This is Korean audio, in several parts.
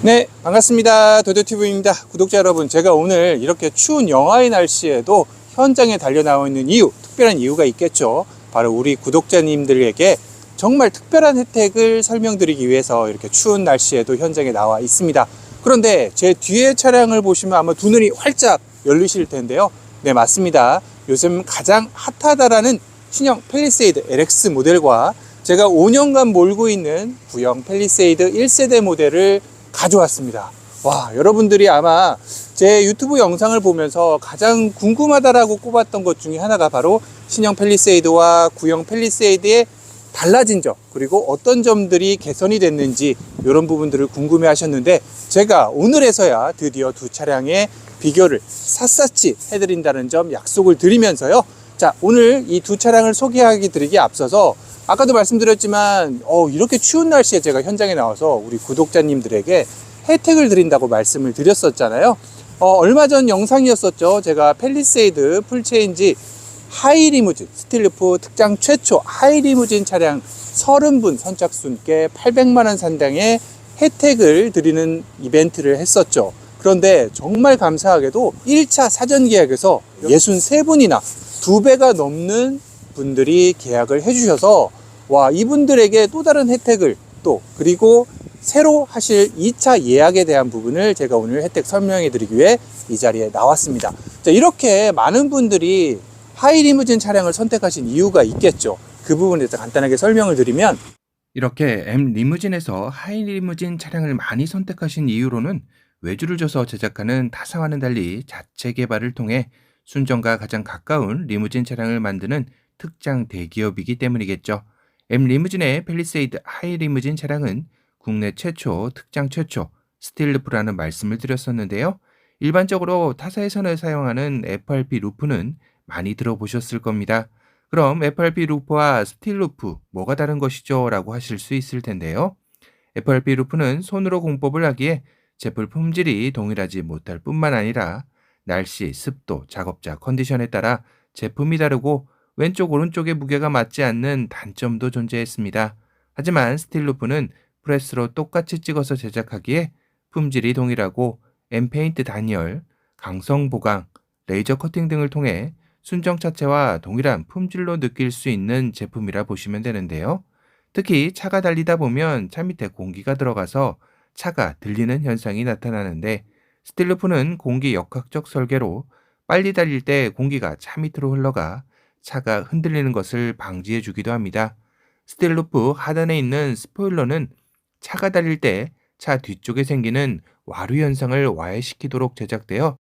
네, 반갑습니다. 도도튜브입니다. 구독자 여러분, 제가 오늘 이렇게 추운 영하의 날씨에도 현장에 달려 나와 있는 이유, 특별한 이유가 있겠죠. 바로 우리 구독자님들에게 정말 특별한 혜택을 설명드리기 위해서 이렇게 추운 날씨에도 현장에 나와 있습니다. 그런데 제 뒤에 차량을 보시면 아마 두 눈이 활짝 열리실 텐데요. 네, 맞습니다. 요즘 가장 핫하다라는 신형 팰리세이드 LX 모델과 제가 5년간 몰고 있는 구형 팰리세이드 1세대 모델을 가져왔습니다. 와, 여러분들이 아마 제 유튜브 영상을 보면서 가장 궁금하다라고 꼽았던 것 중에 하나가 바로 신형 팰리세이드와 구형 팰리세이드의 달라진 점, 그리고 어떤 점들이 개선이 됐는지 이런 부분들을 궁금해 하셨는데, 제가 오늘에서야 드디어 두 차량의 비교를 샅샅이 해드린다는 점 약속을 드리면서요. 자, 오늘 이 두 차량을 소개하기 드리기에 앞서서 아까도 말씀드렸지만 이렇게 추운 날씨에 제가 현장에 나와서 우리 구독자님들에게 혜택을 드린다고 말씀을 드렸었잖아요. 얼마 전 영상이었었죠. 제가 팰리세이드 풀체인지 하이리무진 스틸루프 특장 최초 하이리무진 차량 30분 선착순께 800만원 상당의 혜택을 드리는 이벤트를 했었죠. 그런데 정말 감사하게도 1차 사전 계약에서 63분이나 2배가 넘는 분들이 계약을 해주셔서, 와, 이분들에게 또 다른 혜택을 그리고 새로 하실 2차 예약에 대한 부분을 제가 오늘 혜택 설명해 드리기 위해 이 자리에 나왔습니다. 자, 이렇게 많은 분들이 하이리무진 차량을 선택하신 이유가 있겠죠. 그 부분에 대해서 간단하게 설명을 드리면, 이렇게 M 리무진에서 하이리무진 차량을 많이 선택하신 이유로는 외주를 줘서 제작하는 타사와는 달리 자체 개발을 통해 순정과 가장 가까운 리무진 차량을 만드는 특장 대기업이기 때문이겠죠. M 리무진의 팰리세이드 하이리무진 차량은 국내 최초, 특장 최초, 스틸루프라는 말씀을 드렸었는데요. 일반적으로 타사에서는 사용하는 FRP 루프는 많이 들어보셨을 겁니다. 그럼 FRP 루프와 스틸루프 뭐가 다른 것이죠? 라고 하실 수 있을 텐데요. FRP 루프는 손으로 공법을 하기에 제품 품질이 동일하지 못할 뿐만 아니라 날씨, 습도, 작업자 컨디션에 따라 제품이 다르고 왼쪽 오른쪽의 무게가 맞지 않는 단점도 존재했습니다. 하지만 스틸루프는 프레스로 똑같이 찍어서 제작하기에 품질이 동일하고 M페인트 단열, 강성 보강, 레이저 커팅 등을 통해 순정 차체와 동일한 품질로 느낄 수 있는 제품이라 보시면 되는데요. 특히 차가 달리다 보면 차 밑에 공기가 들어가서 차가 들리는 현상이 나타나는데, 스틸루프는 공기 역학적 설계로 빨리 달릴 때 공기가 차 밑으로 흘러가 차가 흔들리는 것을 방지해 주기도 합니다. 스틸루프 하단에 있는 스포일러는 차가 달릴 때 차 뒤쪽에 생기는 와류 현상을 와해시키도록 제작되어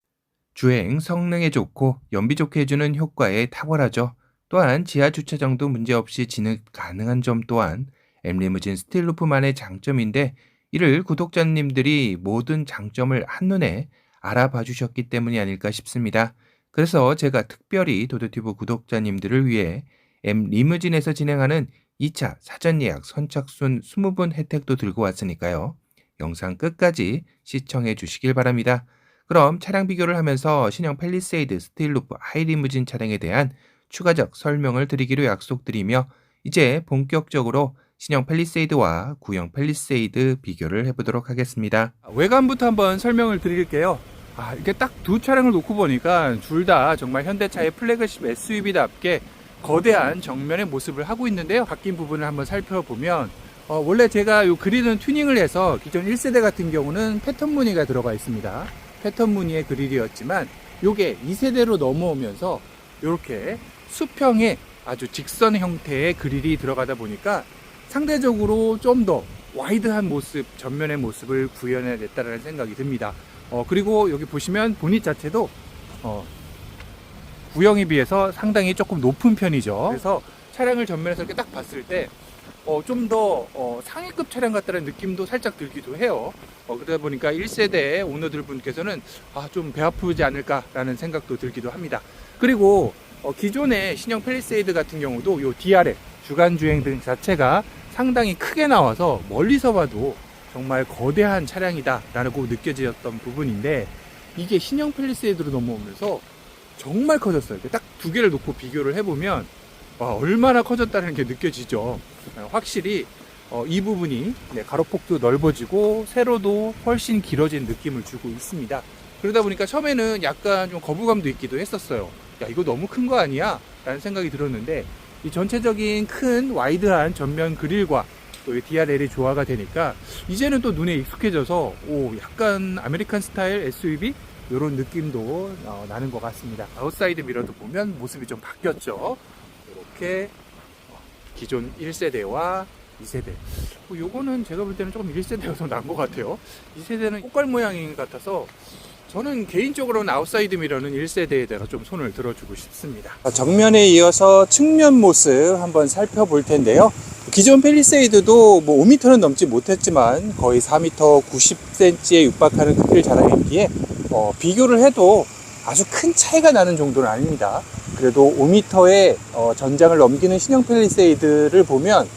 주행 성능에 좋고 연비 좋게 해주는 효과에 탁월하죠. 또한 지하 주차장도 문제없이 진입 가능한 점 또한 M리무진 스틸루프만의 장점인데, 이를 구독자님들이 모든 장점을 한눈에 알아봐 주셨기 때문이 아닐까 싶습니다. 그래서 제가 특별히 도도튜브 구독자님들을 위해 M리무진에서 진행하는 2차 사전 예약 선착순 20분 혜택도 들고 왔으니까요. 영상 끝까지 시청해 주시길 바랍니다. 그럼 차량 비교를 하면서 신형 팰리세이드 스틸루프 하이리무진 차량에 대한 추가적 설명을 드리기로 약속드리며, 이제 본격적으로 신형 팰리세이드와 구형 팰리세이드 비교를 해보도록 하겠습니다. 외관부터 한번 설명을 드릴게요. 이렇게 딱 두 차량을 놓고 보니까 둘 다 정말 현대차의 플래그십 SUV답게 거대한 정면의 모습을 하고 있는데요. 바뀐 부분을 한번 살펴보면, 원래 제가 요 그릴은 튜닝을 해서 기존 1세대 같은 경우는 패턴 무늬가 들어가 있습니다. 패턴 무늬의 그릴이었지만 요게 2세대로 넘어오면서 이렇게 수평의 아주 직선 형태의 그릴이 들어가다 보니까 상대적으로 좀 더 와이드한 모습, 전면의 모습을 구현해냈다는 생각이 듭니다. 그리고 여기 보시면 보닛 자체도 구형에 비해서 상당히 조금 높은 편이죠. 그래서 차량을 전면에서 이렇게 딱 봤을 때 좀 더 상위급 차량 같다는 느낌도 살짝 들기도 해요. 그러다 보니까 1세대 오너들 분께서는 좀 배 아프지 않을까라는 생각도 들기도 합니다. 그리고 기존의 신형 팰리세이드 같은 경우도 요 DRL 주간 주행 등 자체가 상당히 크게 나와서 멀리서 봐도 정말 거대한 차량이다 라고 느껴졌던 부분인데, 이게 신형 팰리세이드로 넘어오면서 정말 커졌어요. 딱 두 개를 놓고 비교를 해보면 얼마나 커졌다는 게 느껴지죠. 확실히 이 부분이 가로폭도 넓어지고 세로도 훨씬 길어진 느낌을 주고 있습니다. 그러다 보니까 처음에는 약간 좀 거부감도 있기도 했었어요. 야, 이거 너무 큰 거 아니야? 라는 생각이 들었는데 이 전체적인 큰 와이드한 전면 그릴과 또 DRL이 조화가 되니까 이제는 또 눈에 익숙해져서 약간 아메리칸 스타일 SUV 이런 느낌도 나는 것 같습니다. 아웃사이드 미러도 보면 모습이 좀 바뀌었죠. 이렇게 기존 1세대와 2세대. 요거는 제가 볼 때는 조금 1세대가 더 나은 것 같아요. 2세대는 꽃갈 모양인 것 같아서 저는 개인적으로는 아웃사이드 미러는 1세대에다가 좀 손을 들어주고 싶습니다. 정면에 이어서 측면 모습 한번 살펴볼 텐데요. 기존 팰리세이드도 뭐 5m는 넘지 못했지만 거의 4m 90cm에 육박하는 크기를 자랑했기에 비교를 해도 아주 큰 차이가 나는 정도는 아닙니다. 그래도 5m의 전장을 넘기는 신형 팰리세이드를 보면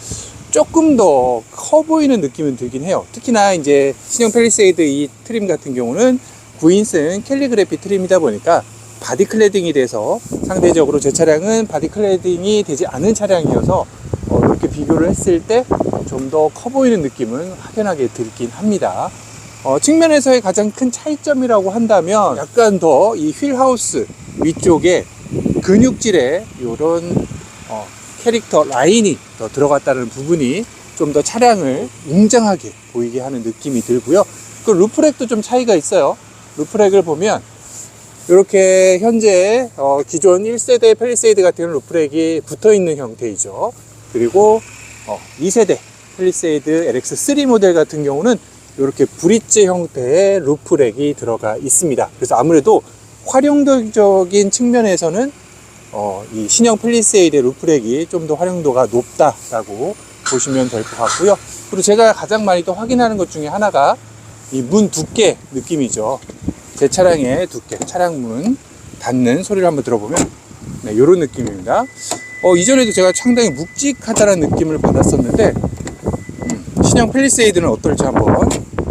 조금 더 커 보이는 느낌은 들긴 해요. 특히나 이제 신형 팰리세이드 이 트림 같은 경우는 9인승 캘리그래피 트림이다 보니까 바디 클래딩이 돼서 상대적으로 제 차량은 바디 클래딩이 되지 않은 차량이어서 이렇게 비교를 했을 때 좀 더 커 보이는 느낌은 확연하게 들긴 합니다. 측면에서의 가장 큰 차이점이라고 한다면 약간 더 이 휠하우스 위쪽에 근육질의 이런 캐릭터 라인이 더 들어갔다는 부분이 좀 더 차량을 웅장하게 보이게 하는 느낌이 들고요. 그 루프렉도 좀 차이가 있어요. 루프렉을 보면 이렇게 현재 기존 1세대 팰리세이드 같은 경우는 루프렉이 붙어있는 형태이죠. 그리고 2세대 팰리세이드 LX3 모델 같은 경우는 이렇게 브릿지 형태의 루프렉이 들어가 있습니다. 그래서 아무래도 활용도적인 측면에서는 이 신형 팰리세이드의 루프렉이 좀 더 활용도가 높다라고 보시면 될 것 같고요. 그리고 제가 가장 많이 또 확인하는 것 중에 하나가 이 문 두께 느낌이죠. 제 차량의 두께, 차량 문 닫는 소리를 한번 들어보면 이런 느낌입니다. 이전에도 제가 상당히 묵직하다는 느낌을 받았었는데 신형 팰리세이드는 어떨지 한번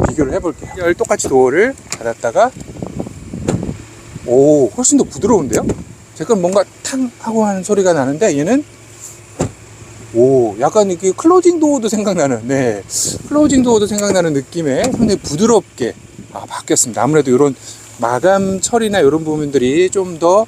비교를 해볼게요. 똑같이 도어를 닫았다가 훨씬 더 부드러운데요? 제가 뭔가 탕 하고 하는 소리가 나는데 얘는 약간 이렇게 클로징 도어도 생각나는 클로징 도어도 생각나는 느낌의 상당히 부드럽게 바뀌었습니다. 아무래도 이런 마감 처리나 이런 부분들이 좀 더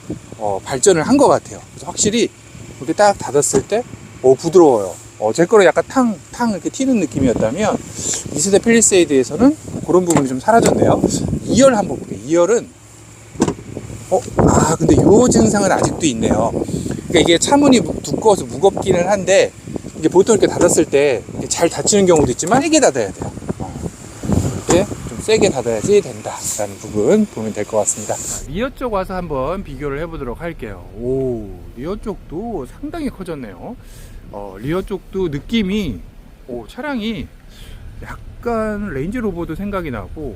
발전을 한 것 같아요. 그래서 확실히 이렇게 딱 닫았을 때 부드러워요. 제 거로 약간 탕 이렇게 튀는 느낌이었다면 2세대 팰리세이드에서는 그런 부분이 좀 사라졌네요. 2열 한번 볼게요. 2열은 근데 요 증상은 아직도 있네요. 그러니까 이게 차문이 두꺼워서 무겁기는 한데 이게 보통 이렇게 닫았을 때 잘 닫히는 경우도 있지만 세게 닫아야 돼요. 이렇게 좀 세게 닫아야지 된다라는 부분 보면 될 것 같습니다. 리어 쪽 와서 한번 비교를 해보도록 할게요. 리어 쪽도 상당히 커졌네요. 리어 쪽도 느낌이 차량이 약간 레인지로버도 생각이 나고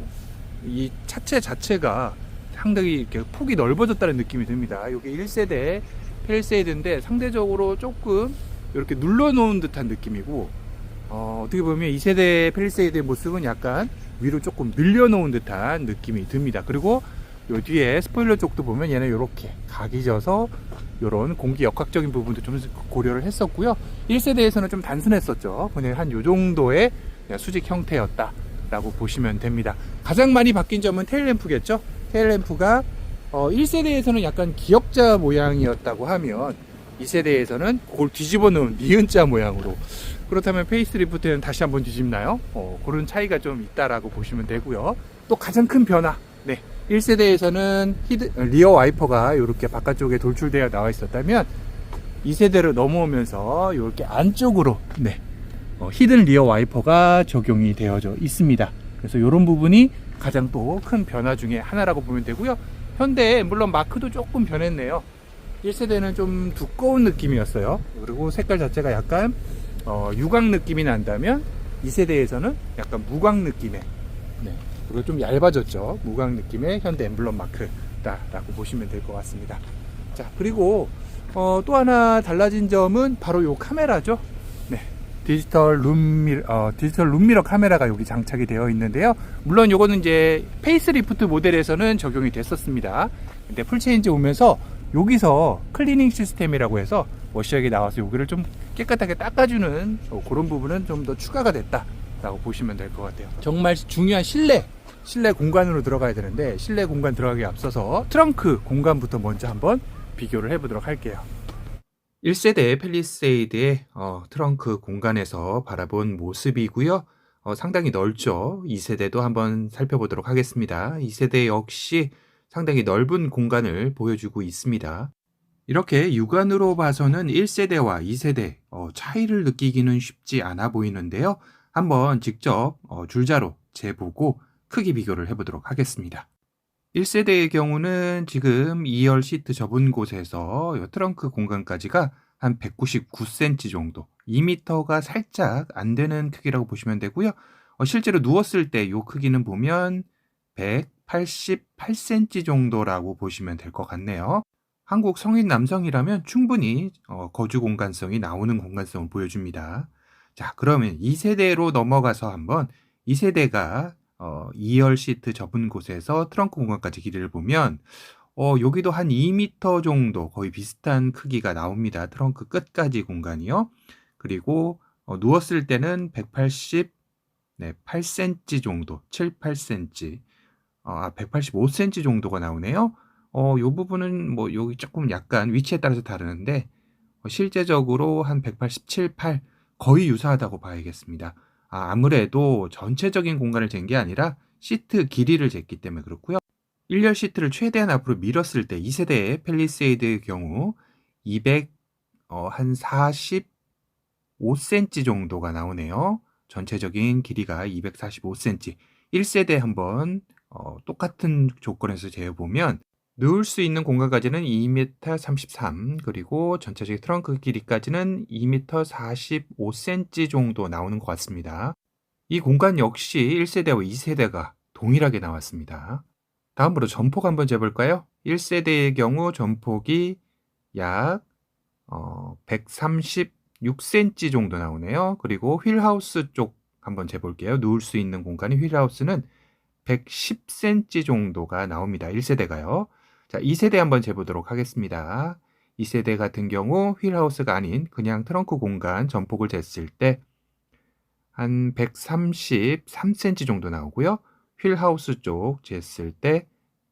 이 차체 자체가 상당히 이렇게 폭이 넓어졌다는 느낌이 듭니다. 이게 1세대 팰리세이드인데 상대적으로 조금 이렇게 눌러놓은 듯한 느낌이고 어떻게 보면 2세대 팰리세이드의 모습은 약간 위로 조금 늘려놓은 듯한 느낌이 듭니다. 그리고 요 뒤에 스포일러 쪽도 보면 얘는 이렇게 각이 져서 이런 공기 역학적인 부분도 좀 고려를 했었고요. 1세대에서는 좀 단순했었죠. 그냥 한 요 정도의 수직 형태였다 라고 보시면 됩니다. 가장 많이 바뀐 점은 테일램프겠죠. 테일램프가 1세대에서는 약간 기역자 모양이었다고 하면 2세대에서는 그걸 뒤집어 놓은 니은자 모양으로, 그렇다면 페이스리프트는 다시 한번 뒤집나요? 그런 차이가 좀 있다라고 보시면 되고요. 또 가장 큰 변화, 1세대에서는 리어 와이퍼가 이렇게 바깥쪽에 돌출되어 나와 있었다면 2세대로 넘어오면서 이렇게 안쪽으로 히든 리어 와이퍼가 적용이 되어져 있습니다. 그래서 이런 부분이 가장 또 큰 변화 중에 하나라고 보면 되고요. 현대 물론 마크도 조금 변했네요. 1세대는 좀 두꺼운 느낌이었어요. 그리고 색깔 자체가 약간 유광 느낌이 난다면 2세대에서는 약간 무광 느낌의, 그리고 좀 얇아졌죠. 무광 느낌의 현대 엠블럼 마크다라고 보시면 될 것 같습니다. 자, 그리고 또 하나 달라진 점은 바로 요 카메라죠. 디지털 룸미러 카메라가 여기 장착이 되어 있는데요. 물론 요거는 이제 페이스리프트 모델에서는 적용이 됐었습니다. 근데 풀체인지 오면서 여기서 클리닝 시스템이라고 해서 워시액이 나와서 여기를 좀 깨끗하게 닦아주는 그런 부분은 좀 더 추가가 됐다라고 보시면 될 것 같아요. 정말 중요한 실내 공간으로 들어가야 되는데, 실내 공간 들어가기 앞서서 트렁크 공간부터 먼저 한번 비교를 해보도록 할게요. 1세대 팰리세이드의 트렁크 공간에서 바라본 모습이고요. 상당히 넓죠. 2세대도 한번 살펴보도록 하겠습니다. 2세대 역시 상당히 넓은 공간을 보여주고 있습니다. 이렇게 육안으로 봐서는 1세대와 2세대 차이를 느끼기는 쉽지 않아 보이는데요. 한번 직접 줄자로 재보고 크기 비교를 해보도록 하겠습니다. 1세대의 경우는 지금 2열 시트 접은 곳에서 이 트렁크 공간까지가 한 199cm 정도, 2m가 살짝 안 되는 크기라고 보시면 되고요. 실제로 누웠을 때 이 크기는 보면 188cm 정도라고 보시면 될 것 같네요. 한국 성인 남성이라면 충분히 거주 공간성이 나오는 공간성을 보여줍니다. 자, 그러면 2세대로 넘어가서 한번 2세대가 2열 시트 접은 곳에서 트렁크 공간까지 길이를 보면 여기도 한 2m 정도 거의 비슷한 크기가 나옵니다. 트렁크 끝까지 공간이요. 그리고 누웠을 때는 188cm 정도, 7, 8cm, 185cm 정도가 나오네요. 요 부분은 뭐 여기 조금 약간 위치에 따라서 다르는데 실제적으로 한 187, 8 거의 유사하다고 봐야겠습니다. 아무래도 전체적인 공간을 잰 게 아니라 시트 길이를 쟀기 때문에 그렇고요. 1열 시트를 최대한 앞으로 밀었을 때 2세대의 팰리세이드의 경우 245cm 정도가 나오네요. 전체적인 길이가 245cm. 1세대 한번 똑같은 조건에서 재보면 누울 수 있는 공간까지는 2m33, 그리고 전체적인 트렁크 길이까지는 2m45cm 정도 나오는 것 같습니다. 이 공간 역시 1세대와 2세대가 동일하게 나왔습니다. 다음으로 전폭 한번 재볼까요? 1세대의 경우 전폭이 약 136cm 정도 나오네요. 그리고 휠하우스 쪽 한번 재볼게요. 누울 수 있는 공간이 휠하우스는 110cm 정도가 나옵니다. 1세대가요. 자, 2세대 한번 재보도록 하겠습니다. 2세대 같은 경우 휠하우스가 아닌 그냥 트렁크 공간 전폭을 쟀을 때 한 133cm 정도 나오고요. 휠하우스 쪽 쟀을 때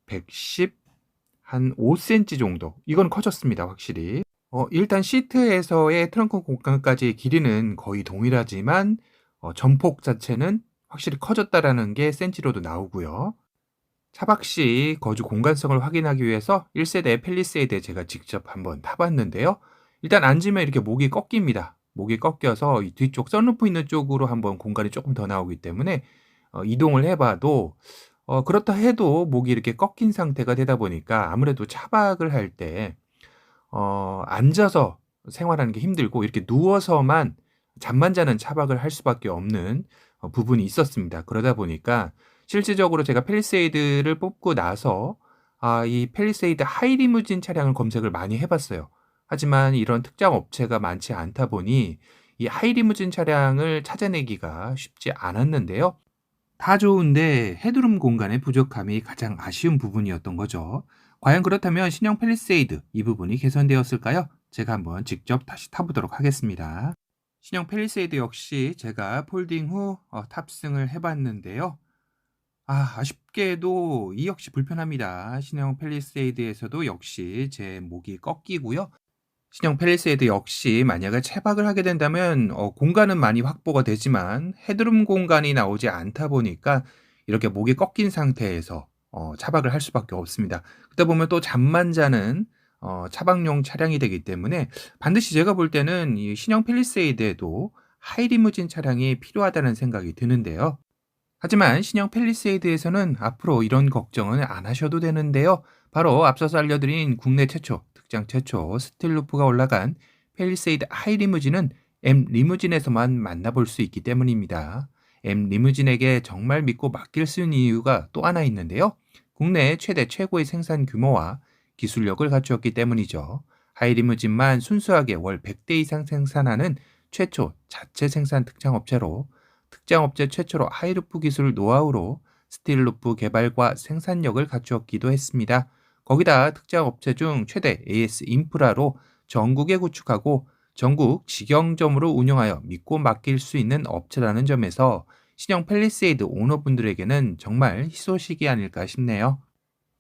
115cm 정도. 이건 커졌습니다. 확실히. 일단 시트에서의 트렁크 공간까지의 길이는 거의 동일하지만 전폭 자체는 확실히 커졌다라는 게 센치로도 나오고요. 차박 시 거주 공간성을 확인하기 위해서 1세대 팰리세이드에 제가 직접 한번 타봤는데요. 일단 앉으면 이렇게 목이 꺾입니다. 목이 꺾여서 이 뒤쪽 선루프 있는 쪽으로 한번 공간이 조금 더 나오기 때문에 이동을 해봐도 그렇다 해도 목이 이렇게 꺾인 상태가 되다 보니까 아무래도 차박을 할 때 앉아서 생활하는 게 힘들고 이렇게 누워서만 잠만 자는 차박을 할 수밖에 없는 부분이 있었습니다. 그러다 보니까 실질적으로 제가 팰리세이드를 뽑고 나서 이 팰리세이드 하이리무진 차량을 검색을 많이 해봤어요. 하지만 이런 특정 업체가 많지 않다 보니 이 하이리무진 차량을 찾아내기가 쉽지 않았는데요. 다 좋은데 헤드룸 공간의 부족함이 가장 아쉬운 부분이었던 거죠. 과연 그렇다면 신형 팰리세이드 이 부분이 개선되었을까요? 제가 한번 직접 다시 타보도록 하겠습니다. 신형 팰리세이드 역시 제가 폴딩 후 탑승을 해봤는데요. 아쉽게도 이 역시 불편합니다. 신형 팰리세이드에서도 역시 제 목이 꺾이고요. 신형 팰리세이드 역시 만약에 차박을 하게 된다면 공간은 많이 확보가 되지만 헤드룸 공간이 나오지 않다 보니까 이렇게 목이 꺾인 상태에서 차박을 할 수밖에 없습니다. 그러다 보면 또 잠만 자는 차박용 차량이 되기 때문에 반드시 제가 볼 때는 이 신형 팰리세이드에도 하이리무진 차량이 필요하다는 생각이 드는데요. 하지만 신형 팰리세이드에서는 앞으로 이런 걱정은 안 하셔도 되는데요. 바로 앞서서 알려드린 국내 최초, 특장 최초 스틸 루프가 올라간 팰리세이드 하이리무진은 M 리무진에서만 만나볼 수 있기 때문입니다. M 리무진에게 정말 믿고 맡길 수 있는 이유가 또 하나 있는데요. 국내 최대 최고의 생산 규모와 기술력을 갖추었기 때문이죠. 하이리무진만 순수하게 월 100대 이상 생산하는 최초 자체 생산 특장 업체로 특장 업체 최초로 하이루프 기술 노하우로 스틸 루프 개발과 생산력을 갖추었기도 했습니다. 거기다 특장 업체 중 최대 AS 인프라로 전국에 구축하고 전국 직영점으로 운영하여 믿고 맡길 수 있는 업체라는 점에서 신형 팰리세이드 오너분들에게는 정말 희소식이 아닐까 싶네요.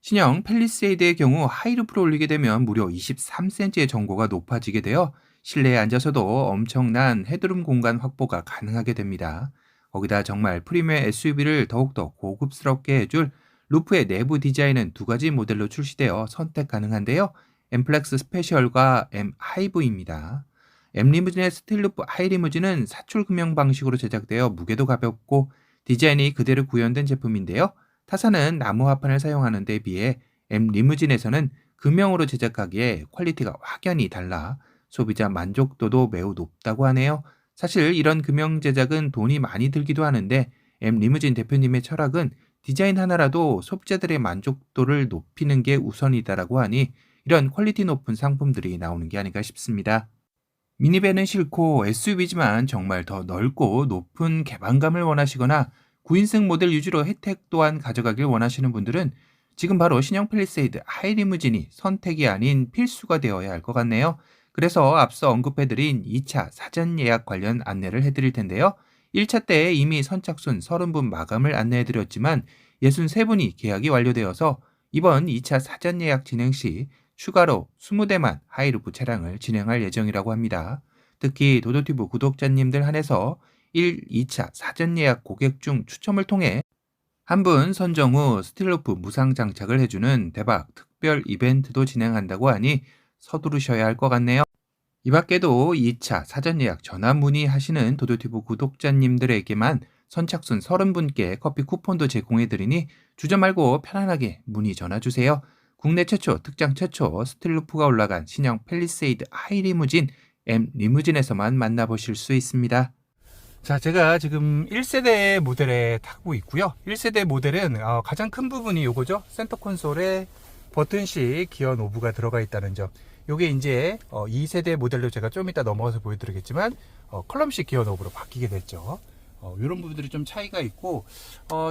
신형 팰리세이드의 경우 하이루프를 올리게 되면 무려 23cm의 전고가 높아지게 되어 실내에 앉아서도 엄청난 헤드룸 공간 확보가 가능하게 됩니다. 거기다 정말 프리미엄 SUV를 더욱더 고급스럽게 해줄 루프의 내부 디자인은 두 가지 모델로 출시되어 선택 가능한데요. M플렉스 스페셜과 M 하이브입니다. M 리무진의 스틸루프 하이 리무진은 사출 금형 방식으로 제작되어 무게도 가볍고 디자인이 그대로 구현된 제품인데요. 타사는 나무 합판을 사용하는 데 비해 M 리무진에서는 금형으로 제작하기에 퀄리티가 확연히 달라 소비자 만족도도 매우 높다고 하네요. 사실 이런 금형 제작은 돈이 많이 들기도 하는데 M 리무진 대표님의 철학은 디자인 하나라도 소비자들의 만족도를 높이는 게 우선이다라고 하니 이런 퀄리티 높은 상품들이 나오는 게 아닌가 싶습니다. 미니밴은 싫고 SUV지만 정말 더 넓고 높은 개방감을 원하시거나 9인승 모델 위주로 혜택 또한 가져가길 원하시는 분들은 지금 바로 신형 팰리세이드 하이 리무진이 선택이 아닌 필수가 되어야 할 것 같네요. 그래서 앞서 언급해드린 2차 사전 예약 관련 안내를 해드릴 텐데요. 1차 때 이미 선착순 30분 마감을 안내해드렸지만 63분이 계약이 완료되어서 이번 2차 사전 예약 진행 시 추가로 20대만 하이루프 차량을 진행할 예정이라고 합니다. 특히 도도티브 구독자님들 한해서 1, 2차 사전 예약 고객 중 추첨을 통해 한 분 선정 후 스틸루프 무상 장착을 해주는 대박 특별 이벤트도 진행한다고 하니 서두르셔야 할 것 같네요. 이 밖에도 2차 사전 예약 전화 문의하시는 도도티브 구독자님들에게만 선착순 30분께 커피 쿠폰도 제공해드리니 주저 말고 편안하게 문의 전화주세요. 국내 최초, 특장 최초 스틸루프가 올라간 신형 팰리세이드 하이 리무진 M 리무진에서만 만나보실 수 있습니다. 자, 제가 지금 1세대 모델에 타고 있고요. 1세대 모델은 가장 큰 부분이 요거죠. 센터 콘솔에 버튼식 기어 노브가 들어가 있다는 점. 요게 이제 2세대 모델로 제가 좀 이따 넘어가서 보여드리겠지만 컬럼식 기어 노브로 바뀌게 됐죠. 이런 부분들이 좀 차이가 있고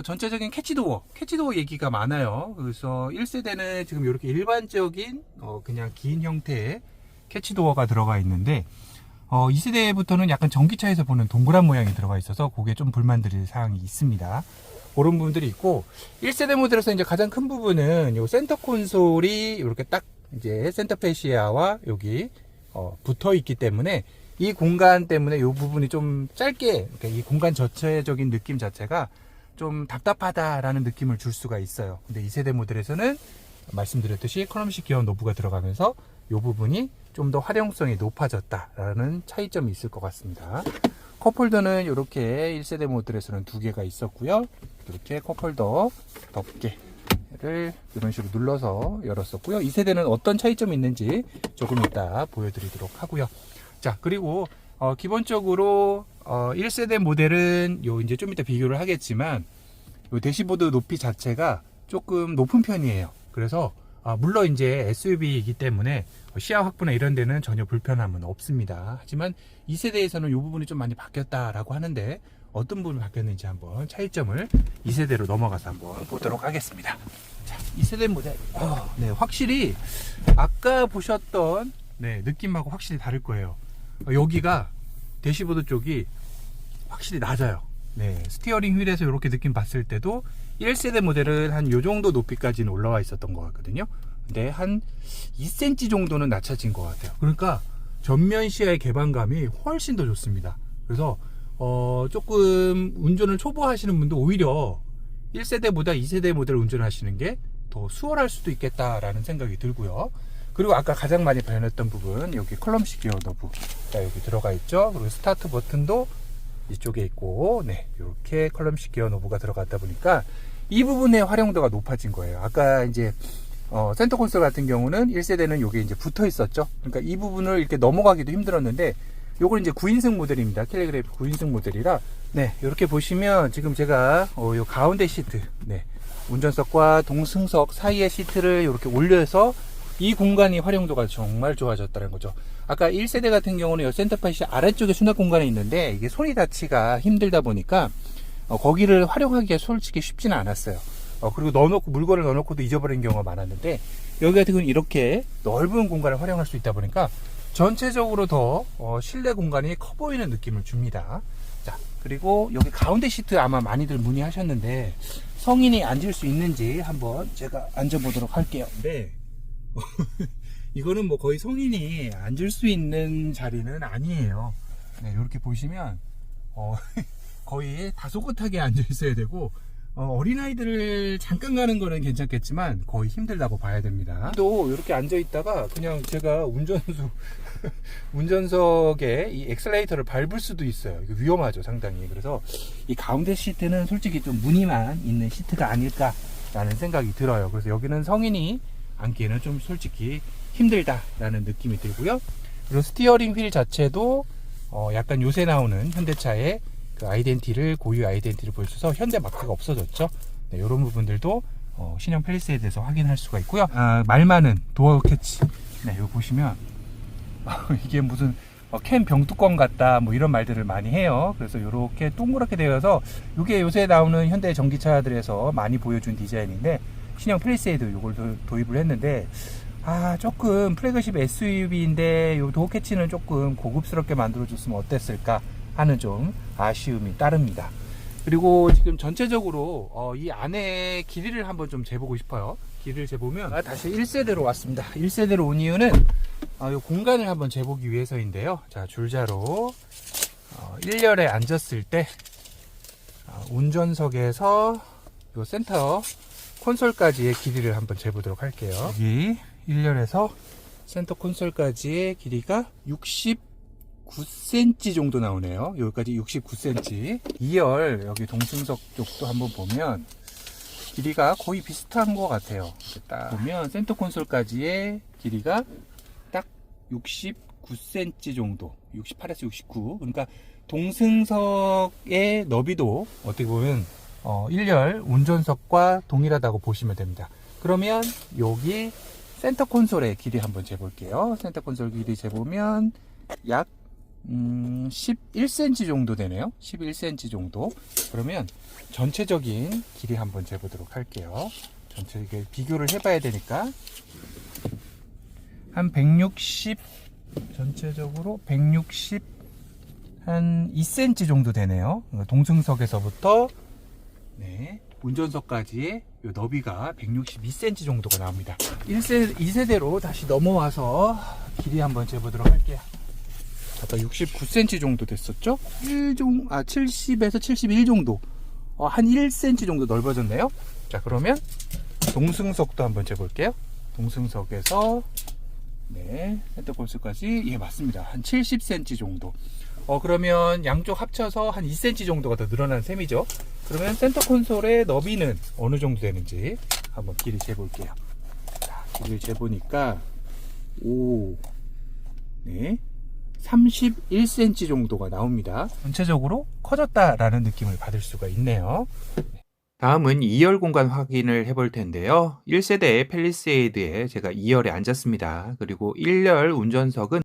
전체적인 캐치도어 얘기가 많아요. 그래서 1세대는 지금 이렇게 일반적인 그냥 긴 형태의 캐치도어가 들어가 있는데 2세대부터는 약간 전기차에서 보는 동그란 모양이 들어가 있어서 그게 좀 불만드릴 사항이 있습니다. 그런 부분들이 있고 1세대 모델에서 이제 가장 큰 부분은 요 센터 콘솔이 이렇게 딱 이제 센터 페시아와 여기 붙어 있기 때문에 이 공간 때문에 이 부분이 좀 짧게 그러니까 이 공간 전체적인 느낌 자체가 좀 답답하다라는 느낌을 줄 수가 있어요. 근데 2세대 모델에서는 말씀드렸듯이 컬럼식 기어 노브가 들어가면서 이 부분이 좀 더 활용성이 높아졌다라는 차이점이 있을 것 같습니다. 컵홀더는 이렇게 1세대 모델에서는 2개가 있었고요. 이렇게 컵홀더 덮개를 이런 식으로 눌러서 열었었고요. 2세대는 어떤 차이점이 있는지 조금 이따 보여드리도록 하고요. 자, 그리고 기본적으로 1세대 모델은 요 이제 좀 이따 비교를 하겠지만 요 대시보드 높이 자체가 조금 높은 편이에요. 그래서 물론 이제 SUV이기 때문에 시야 확보나 이런 데는 전혀 불편함은 없습니다. 하지만 2세대에서는 이 부분이 좀 많이 바뀌었다라고 하는데 어떤 부분이 바뀌었는지 한번 차이점을 2세대로 넘어가서 한번 보도록 하겠습니다. 자, 2세대 모델 네, 확실히 아까 보셨던 느낌하고 확실히 다를 거예요. 여기가 대시보드 쪽이 확실히 낮아요. 스티어링 휠에서 이렇게 느낌 봤을 때도 1세대 모델은 한 요 정도 높이까지는 올라와 있었던 것 같거든요. 근데 한 2cm 정도는 낮아진 것 같아요. 그러니까 전면 시야의 개방감이 훨씬 더 좋습니다. 그래서 조금 운전을 초보하시는 분도 오히려 1세대보다 2세대 모델 운전하시는 게 더 수월할 수도 있겠다라는 생각이 들고요. 그리고 아까 가장 많이 변했던 부분 여기 컬럼식 기어 노브 여기 들어가 있죠. 그리고 스타트 버튼도 이쪽에 있고 이렇게 컬럼식 기어 노브가 들어갔다 보니까 이 부분의 활용도가 높아진 거예요. 아까 이제 센터 콘솔 같은 경우는 1세대는 요게 이제 붙어 있었죠. 그러니까 이 부분을 이렇게 넘어가기도 힘들었는데 요걸 이제 9인승 모델입니다. 캘리그래피 9인승 모델이라 이렇게 보시면 지금 제가 요 가운데 시트 운전석과 동승석 사이의 시트를 이렇게 올려서 이 공간이 활용도가 정말 좋아졌다는 거죠. 아까 1세대 같은 경우는 센터팟이 아래쪽에 수납 공간에 있는데 이게 손이 닿기가 힘들다 보니까 거기를 활용하기가 솔직히 쉽지는 않았어요. 그리고 물건을 넣어놓고도 잊어버린 경우가 많았는데 여기 같은 경우는 이렇게 넓은 공간을 활용할 수 있다 보니까 전체적으로 더 실내 공간이 커 보이는 느낌을 줍니다. 자, 그리고 여기 가운데 시트 아마 많이들 문의하셨는데 성인이 앉을 수 있는지 한번 제가 앉아보도록 할게요. 네. 이거는 뭐 거의 성인이 앉을 수 있는 자리는 아니에요. 네, 이렇게 보시면 거의 다소곳하게 앉아 있어야 되고 어린아이들을 잠깐 가는 거는 괜찮겠지만 거의 힘들다고 봐야 됩니다. 또 이렇게 앉아 있다가 그냥 제가 운전석에 이 엑셀레이터를 밟을 수도 있어요. 이거 위험하죠, 상당히. 그래서 이 가운데 시트는 솔직히 좀 무늬만 있는 시트가 아닐까라는 생각이 들어요. 그래서 여기는 성인이 앉기에는 좀 솔직히 힘들다라는 느낌이 들고요. 그리고 스티어링 휠 자체도 약간 요새 나오는 현대차의 그 아이덴티를, 고유 아이덴티를 보여줘서 현대 마크가 없어졌죠. 네, 이런 부분들도 신형 팰리세이드에서 확인할 수가 있고요. 말 많은 도어 캐치. 네, 이거 보시면 이게 무슨 캔 병뚜껑 같다 뭐 이런 말들을 많이 해요. 그래서 이렇게 동그랗게 되어서 이게 요새 나오는 현대 전기차들에서 많이 보여준 디자인인데 신형 팰리세이드 이걸 도입을 했는데 조금 플래그십 SUV인데 이 도어 캐치는 조금 고급스럽게 만들어줬으면 어땠을까 하는 좀 아쉬움이 따릅니다. 그리고 지금 전체적으로 이 안에 길이를 한번 좀 재보고 싶어요. 길이를 재보면 다시 1세대로 왔습니다. 1세대로 온 이유는 이 공간을 한번 재보기 위해서인데요. 자, 줄자로 1열에 앉았을 때 운전석에서 이 센터 콘솔까지의 길이를 한번 재보도록 할게요. 여기 1열에서 센터 콘솔까지의 길이가 69cm 정도 나오네요. 여기까지 69cm. 2열 여기 동승석 쪽도 한번 보면 길이가 거의 비슷한 것 같아요. 딱 보면 센터 콘솔까지의 길이가 딱 69cm 정도, 68에서 69. 그러니까 동승석의 너비도 어떻게 보면 1열 운전석과 동일하다고 보시면 됩니다. 그러면 여기 센터 콘솔의 길이 한번 재볼게요. 센터 콘솔 길이 재보면 약 11cm 정도 되네요. 11cm 정도. 그러면 전체적인 길이 한번 재보도록 할게요. 전체적인 비교를 해봐야 되니까 한 160, 전체적으로 160 한 2cm 정도 되네요. 동승석에서부터 운전석까지의 이 너비가 162cm 정도가 나옵니다. 2세대로 다시 넘어와서 길이 한번 재보도록 할게요. 아까 69cm 정도 됐었죠? 70에서 71 정도. 한 1cm 정도 넓어졌네요. 자, 그러면 동승석도 한번 재볼게요. 동승석에서 센터 콘솔까지 맞습니다. 한 70cm 정도. 그러면 양쪽 합쳐서 한 2cm 정도가 더 늘어난 셈이죠. 그러면 센터 콘솔의 너비는 어느 정도 되는지 한번 길이 재볼게요. 자, 길이를 재보니까 31cm 정도가 나옵니다. 전체적으로 커졌다라는 느낌을 받을 수가 있네요. 다음은 2열 공간 확인을 해볼 텐데요. 1세대 팰리세이드에 제가 2열에 앉았습니다. 그리고 1열 운전석은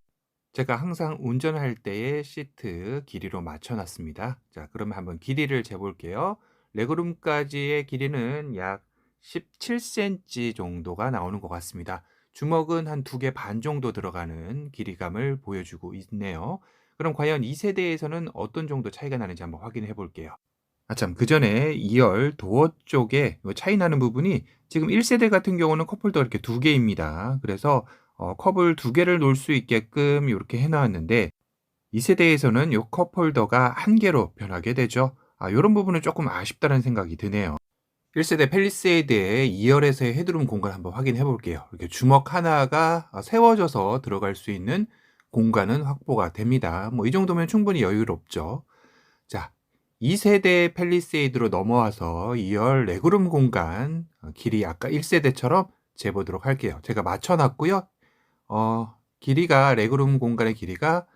제가 항상 운전할 때의 시트 길이로 맞춰놨습니다. 자, 그러면 한번 길이를 재볼게요. 레그룸까지의 길이는 약 17cm 정도가 나오는 것 같습니다. 주먹은 한 2개 반 정도 들어가는 길이감을 보여주고 있네요. 그럼 과연 2세대에서는 어떤 정도 차이가 나는지 한번 확인해 볼게요. 그 전에 2열 도어 쪽에 차이 나는 부분이 지금 1세대 같은 경우는 컵홀더가 이렇게 2개입니다. 그래서 컵을 2개를 놓을 수 있게끔 이렇게 해놨는데 2세대에서는 이 컵홀더가 1개로 변하게 되죠. 이런 부분은 조금 아쉽다는 생각이 드네요. 1세대 팰리세이드의 2열에서의 헤드룸 공간 한번 확인해 볼게요. 이렇게 주먹 하나가 세워져서 들어갈 수 있는 공간은 확보가 됩니다. 이 정도면 충분히 여유롭죠. 자, 2세대 팰리세이드로 넘어와서 2열 레그룸 공간 길이 아까 1세대처럼 재보도록 할게요. 제가 맞춰놨고요. 길이가 레그룸 공간의 길이가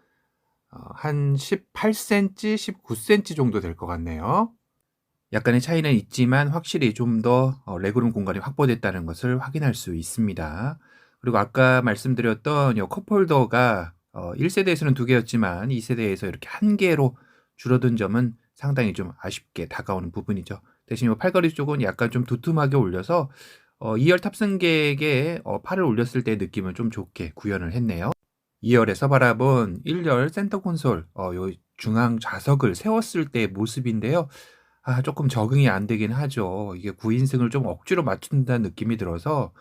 한 18cm, 19cm 정도 될 것 같네요. 약간의 차이는 있지만 확실히 좀 더 레그룸 공간이 확보됐다는 것을 확인할 수 있습니다. 그리고 아까 말씀드렸던 이 컵홀더가 1세대에서는 2개였지만 2세대에서 이렇게 1개로 줄어든 점은 상당히 좀 아쉽게 다가오는 부분이죠. 대신 이 팔걸이 쪽은 약간 좀 두툼하게 올려서 2열 탑승객의 팔을 올렸을 때 느낌을 좀 좋게 구현을 했네요. 2열에서 바라본 1열 센터 콘솔, 요 중앙 좌석을 세웠을 때의 모습인데요. 조금 적응이 안 되긴 하죠. 이게 9인승을 좀 억지로 맞춘다는 느낌이 들어서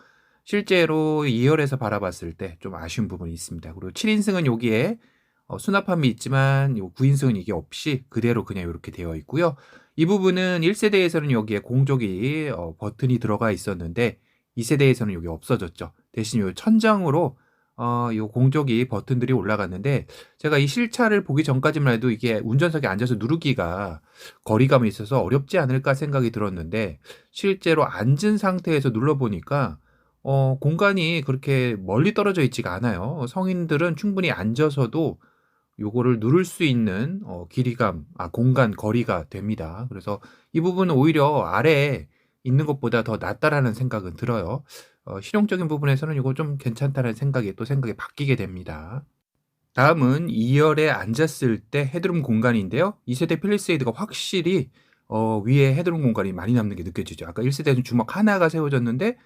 실제로 2열에서 바라봤을 때 좀 아쉬운 부분이 있습니다. 그리고 7인승은 여기에 수납함이 있지만 요 9인승은 이게 없이 그대로 그냥 요렇게 되어 있고요. 이 부분은 1세대에서는 여기에 공조기 버튼이 들어가 있었는데 2세대에서는 여기 없어졌죠. 대신 요 천장으로 요 공조기 버튼들이 올라갔는데 제가 이 실차를 보기 전까지만 해도 이게 운전석에 앉아서 누르기가 거리감이 있어서 어렵지 않을까 생각이 들었는데 실제로 앉은 상태에서 눌러보니까 공간이 그렇게 멀리 떨어져 있지가 않아요. 성인들은 충분히 앉아서도 요거를 누를 수 있는 공간, 거리가 됩니다. 그래서 이 부분은 오히려 아래에 있는 것보다 더 낫다라는 생각은 들어요. 실용적인 부분에서는 이거 좀 괜찮다는 생각이 바뀌게 됩니다. 다음은 2열에 앉았을 때 헤드룸 공간인데요. 2세대 팰리세이드가 확실히 위에 헤드룸 공간이 많이 남는 게 느껴지죠. 아까 1세대는 주먹 하나가 세워졌는데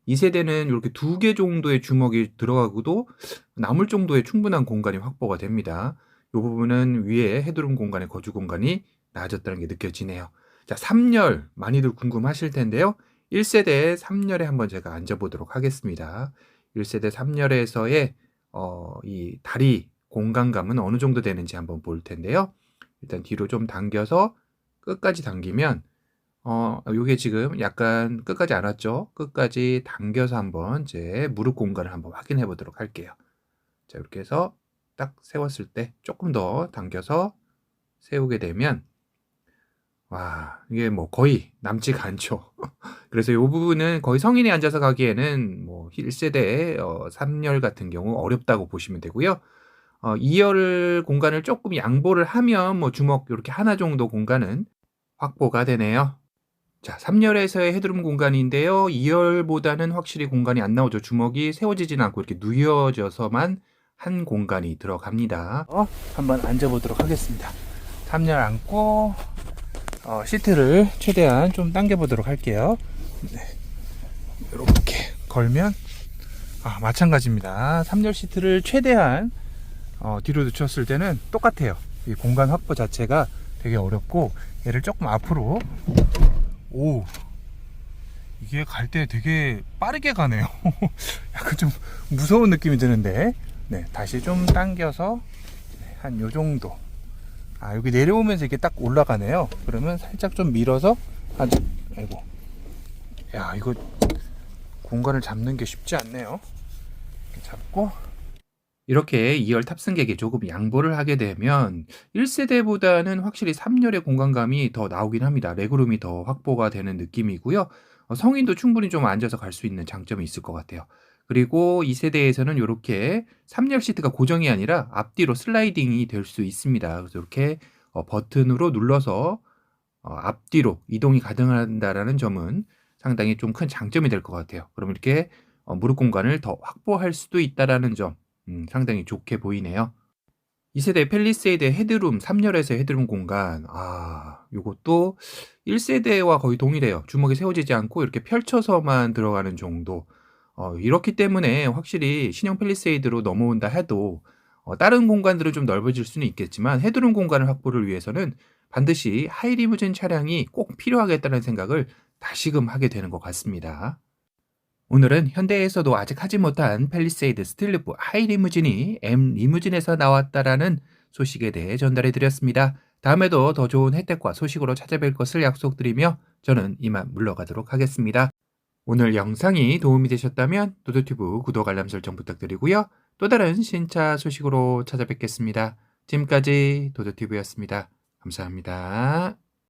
2세대는 이렇게 2개 정도의 주먹이 들어가고도 남을 정도의 충분한 공간이 확보가 됩니다. 이 부분은 위에 헤드룸 공간의 거주 공간이 나아졌다는 게 느껴지네요. 자, 3열 많이들 궁금하실 텐데요. 1세대 3열에 한번 제가 앉아보도록 하겠습니다. 1세대 3열에서의 이 다리 공간감은 어느 정도 되는지 한번 볼 텐데요. 일단 뒤로 좀 당겨서 끝까지 당기면 요게 지금 약간 끝까지 안 왔죠? 끝까지 당겨서 한번 제 무릎 공간을 한번 확인해 보도록 할게요. 자, 이렇게 해서 딱 세웠을 때 조금 더 당겨서 세우게 되면 와, 이게 뭐 거의 남지가 않죠. 그래서 이 부분은 거의 성인이 앉아서 가기에는 뭐 1세대 3열 같은 경우 어렵다고 보시면 되고요. 2열 공간을 조금 양보를 하면 뭐 주먹 이렇게 하나 정도 공간은 확보가 되네요. 자, 3열에서의 헤드룸 공간인데요. 2열보다는 확실히 공간이 안 나오죠. 주먹이 세워지진 않고 이렇게 누워져서만 한 공간이 들어갑니다. 한번 앉아보도록 하겠습니다. 3열 앉고 시트를 최대한 좀 당겨보도록 할게요. 네. 이렇게 걸면 마찬가지입니다. 3열 시트를 최대한 뒤로 늦췄을 때는 똑같아요. 이 공간 확보 자체가 되게 어렵고 얘를 조금 앞으로 이게 갈 때 되게 빠르게 가네요. 약간 좀 무서운 느낌이 드는데 네, 다시 좀 당겨서 한 요 정도. 여기 내려오면서 이렇게 딱 올라가네요. 그러면 살짝 좀 밀어서 아이고, 야, 이거 공간을 잡는 게 쉽지 않네요. 이렇게 잡고 이렇게 2열 탑승객이 조금 양보를 하게 되면 1세대보다는 확실히 3열의 공간감이 더 나오긴 합니다. 레그룸이 더 확보가 되는 느낌이고요. 성인도 충분히 좀 앉아서 갈 수 있는 장점이 있을 것 같아요. 그리고 2세대에서는 이렇게 3열 시트가 고정이 아니라 앞뒤로 슬라이딩이 될 수 있습니다. 그래서 이렇게 버튼으로 눌러서 앞뒤로 이동이 가능하다라는 점은 상당히 좀 큰 장점이 될 것 같아요. 그럼 이렇게 무릎 공간을 더 확보할 수도 있다라는 점 상당히 좋게 보이네요. 2세대 팰리세이드의 헤드룸, 3열에서의 헤드룸 공간. 요것도 1세대와 거의 동일해요. 주먹이 세워지지 않고 이렇게 펼쳐서만 들어가는 정도. 이렇기 때문에 확실히 신형 팰리세이드로 넘어온다 해도 다른 공간들은 좀 넓어질 수는 있겠지만 헤드룸 공간을 확보를 위해서는 반드시 하이리무진 차량이 꼭 필요하겠다는 생각을 다시금 하게 되는 것 같습니다. 오늘은 현대에서도 아직 하지 못한 팰리세이드 스틸루프 하이리무진이 M 리무진에서 나왔다라는 소식에 대해 전달해 드렸습니다. 다음에도 더 좋은 혜택과 소식으로 찾아뵐 것을 약속드리며 저는 이만 물러가도록 하겠습니다. 오늘 영상이 도움이 되셨다면 도도튜브 구독 알람 설정 부탁드리고요. 또 다른 신차 소식으로 찾아뵙겠습니다. 지금까지 도도튜브였습니다. 감사합니다.